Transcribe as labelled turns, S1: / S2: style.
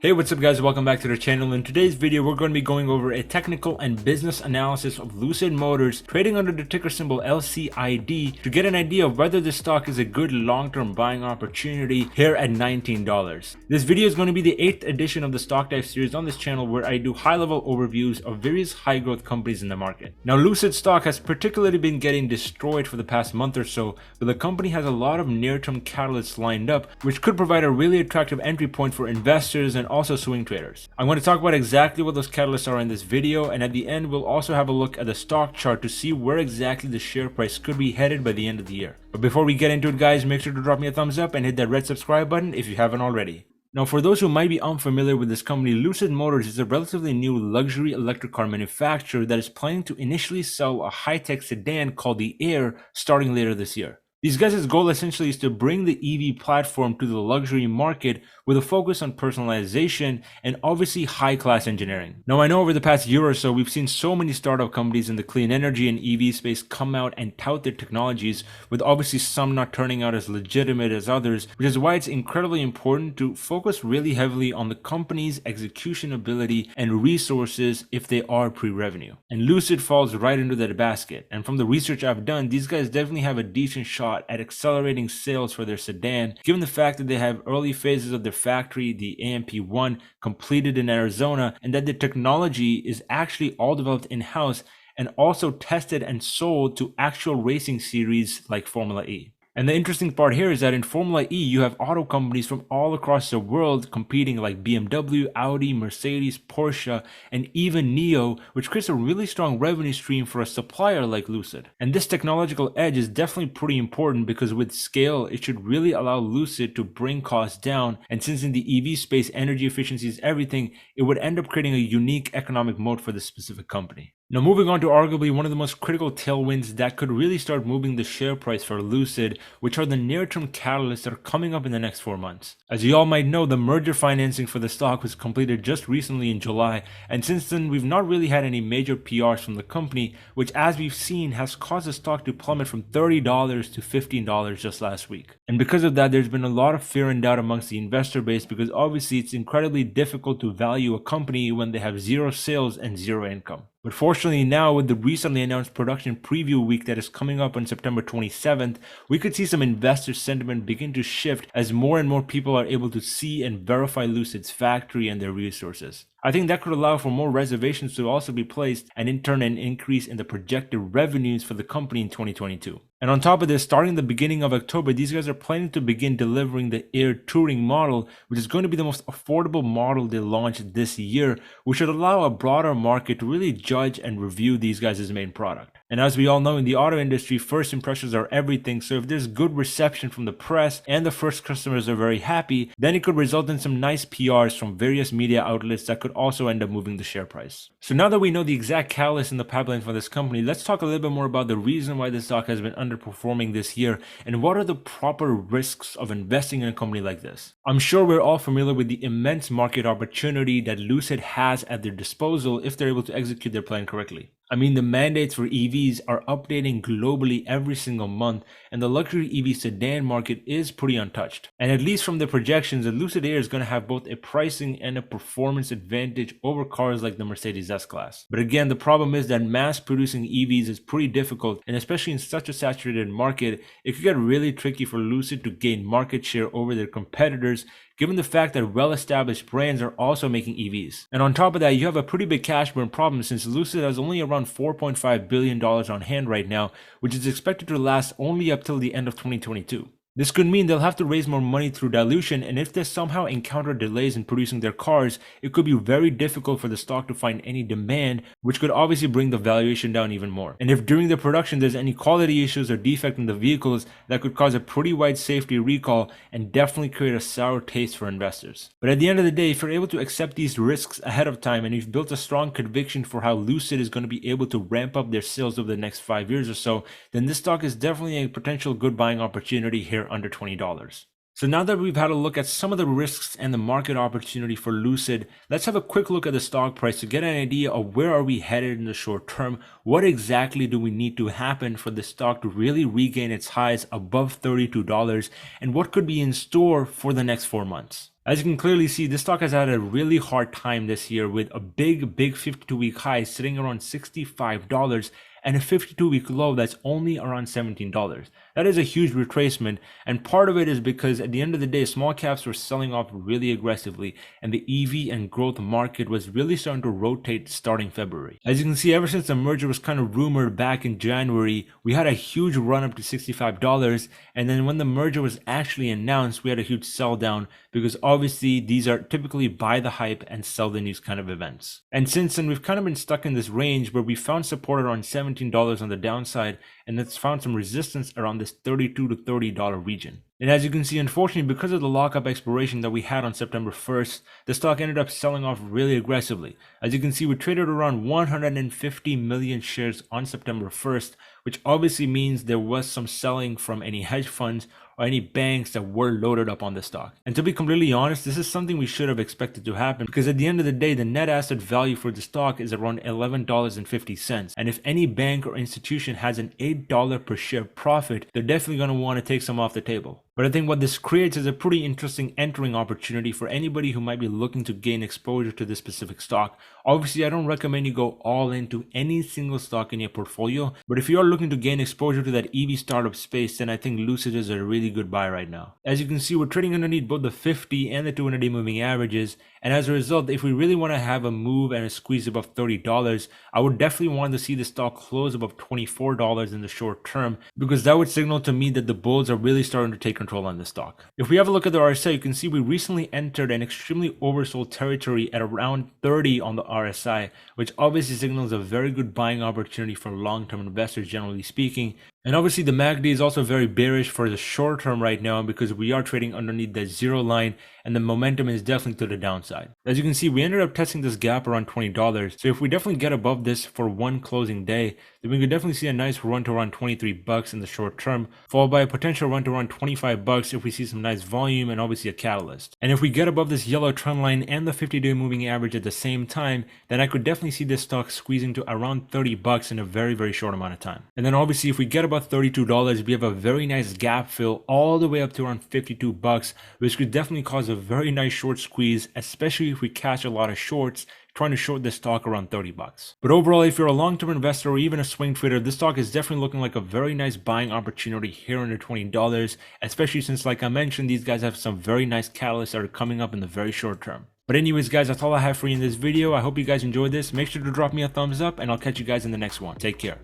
S1: Hey, what's up guys, welcome back to the channel. In today's video we're going to be going over a technical and business analysis of Lucid Motors trading under the ticker symbol LCID to get an idea of whether this stock is a good long-term buying opportunity here at $19. This video is going to be the 8th edition of the StockDives series on this channel where I do high-level overviews of various high-growth companies in the market. Now Lucid stock has particularly been getting destroyed for the past month or so, but the company has a lot of near-term catalysts lined up which could provide a really attractive entry point for investors and also swing traders. I'm going to talk about exactly what those catalysts are in this video, and at the end we'll also have a look at the stock chart to see where exactly the share price could be headed by the end of the year. But before we get into it guys, make sure to drop me a thumbs up and hit that red subscribe button if you haven't already. Now for those who might be unfamiliar with this company, Lucid Motors is a relatively new luxury electric car manufacturer that is planning to initially sell a high-tech sedan called the Air starting later this year. These guys' goal essentially is to bring the EV platform to the luxury market with a focus on personalization and obviously high-class engineering. Now I know over the past year or so we've seen so many startup companies in the clean energy and EV space come out and tout their technologies, with obviously some not turning out as legitimate as others, which is why it's incredibly important to focus really heavily on the company's execution ability and resources if they are pre-revenue. And Lucid falls right into that basket, and from the research I've done, these guys definitely have a decent shot at accelerating sales for their sedan, given the fact that they have early phases of their factory, the AMP1, completed in Arizona, and that the technology is actually all developed in-house and also tested and sold to actual racing series like Formula E. And the interesting part here is that in Formula E, you have auto companies from all across the world competing like BMW, Audi, Mercedes, Porsche, and even NIO, which creates a really strong revenue stream for a supplier like Lucid. And this technological edge is definitely pretty important because with scale, it should really allow Lucid to bring costs down. And since in the EV space, energy efficiency is everything, it would end up creating a unique economic moat for this specific company. Now moving on to arguably one of the most critical tailwinds that could really start moving the share price for Lucid, which are the near-term catalysts that are coming up in the next 4 months. As you all might know, the merger financing for the stock was completed just recently in July, and since then we've not really had any major PRs from the company, which as we've seen has caused the stock to plummet from $30 to $15 just last week. And because of that, there's been a lot of fear and doubt amongst the investor base because obviously it's incredibly difficult to value a company when they have zero sales and zero income. But fortunately now, with the recently announced production preview week that is coming up on September 27th, we could see some investor sentiment begin to shift as more and more people are able to see and verify Lucid's factory and their resources. I think that could allow for more reservations to also be placed and in turn an increase in the projected revenues for the company in 2022. And on top of this, starting the beginning of October, these guys are planning to begin delivering the Air Touring model, which is going to be the most affordable model they launch this year, which should allow a broader market to really judge and review these guys' main product. And as we all know, in the auto industry, first impressions are everything, so if there's good reception from the press and the first customers are very happy, then it could result in some nice PRs from various media outlets that could also end up moving the share price. So now that we know the exact catalyst in the pipeline for this company, let's talk a little bit more about the reason why this stock has been underperforming this year and what are the proper risks of investing in a company like this. I'm sure we're all familiar with the immense market opportunity that Lucid has at their disposal if they're able to execute their plan correctly. I mean, the mandates for EVs are updating globally every single month, and the luxury EV sedan market is pretty untouched. And at least from the projections, the Lucid Air is going to have both a pricing and a performance advantage over cars like the Mercedes S-Class. But again, the problem is that mass producing EVs is pretty difficult, and especially in such a saturated market, it could get really tricky for Lucid to gain market share over their competitors, given the fact that well-established brands are also making EVs. And on top of that, you have a pretty big cash burn problem since Lucid has only around $4.5 billion on hand right now, which is expected to last only up till the end of 2022. This could mean they'll have to raise more money through dilution, and if they somehow encounter delays in producing their cars, it could be very difficult for the stock to find any demand, which could obviously bring the valuation down even more. And if during the production there's any quality issues or defect in the vehicles, that could cause a pretty wide safety recall and definitely create a sour taste for investors. But at the end of the day, if you're able to accept these risks ahead of time and you've built a strong conviction for how Lucid is going to be able to ramp up their sales over the next 5 years or so, then this stock is definitely a potential good buying opportunity here under $20. So now that we've had a look at some of the risks and the market opportunity for Lucid, let's have a quick look at the stock price to get an idea of where are we headed in the short term. What exactly do we need to happen for the stock to really regain its highs above $32, and what could be in store for the next 4 months? As you can clearly see, this stock has had a really hard time this year with a big 52-week high sitting around $65 and a 52-week low that's only around $17. That is a huge retracement, and part of it is because at the end of the day, small caps were selling off really aggressively, and the EV and growth market was really starting to rotate starting February. As you can see, ever since the merger was kind of rumored back in January, we had a huge run up to $65, and then when the merger was actually announced, we had a huge sell down because obviously these are typically buy the hype and sell the news kind of events. And since then, we've kind of been stuck in this range where we found support around $17 on the downside, and it's found some resistance around this $32 to $30 region. And as you can see, unfortunately, because of the lockup expiration that we had on September 1st, the stock ended up selling off really aggressively. As you can see, we traded around 150 million shares on September 1st, which obviously means there was some selling from any hedge funds or any banks that were loaded up on the stock. And to be completely honest, this is something we should have expected to happen because at the end of the day, the net asset value for the stock is around $11.50. And if any bank or institution has an $8 per share profit, they're definitely going to want to take some off the table. But I think what this creates is a pretty interesting entering opportunity for anybody who might be looking to gain exposure to this specific stock. Obviously, I don't recommend you go all into any single stock in your portfolio, but if you are looking to gain exposure to that EV startup space, then I think Lucid is a really good buy right now. As you can see, we're trading underneath both the 50 and the 200-day moving averages, and as a result, if we really want to have a move and a squeeze above $30, I would definitely want to see the stock close above $24 in the short term, because that would signal to me that the bulls are really starting to take control on the stock. If we have a look at the RSI, you can see we recently entered an extremely oversold territory at around 30 on the RSI, which obviously signals a very good buying opportunity for long-term investors, generally speaking. And obviously the MACD is also very bearish for the short term right now because we are trading underneath that zero line and the momentum is definitely to the downside. As you can see, we ended up testing this gap around $20. So if we definitely get above this for one closing day, then we could definitely see a nice run to around $23 in the short term, followed by a potential run to around $25 if we see some nice volume and obviously a catalyst. And if we get above this yellow trend line and the 50-day moving average at the same time, then I could definitely see this stock squeezing to around $30 in a very short amount of time. And then obviously if we get above $32, we have a very nice gap fill all the way up to around $52, which could definitely cause a very nice short squeeze, especially if we catch a lot of shorts trying to short this stock around $30. But overall, if you're a long-term investor or even a swing trader, this stock is definitely looking like a very nice buying opportunity here under $20, especially since, like I mentioned, these guys have some very nice catalysts that are coming up in the very short term. But anyways, guys, that's all I have for you in this video. I hope you guys enjoyed this. Make sure to drop me a thumbs up, and I'll catch you guys in the next one. Take care.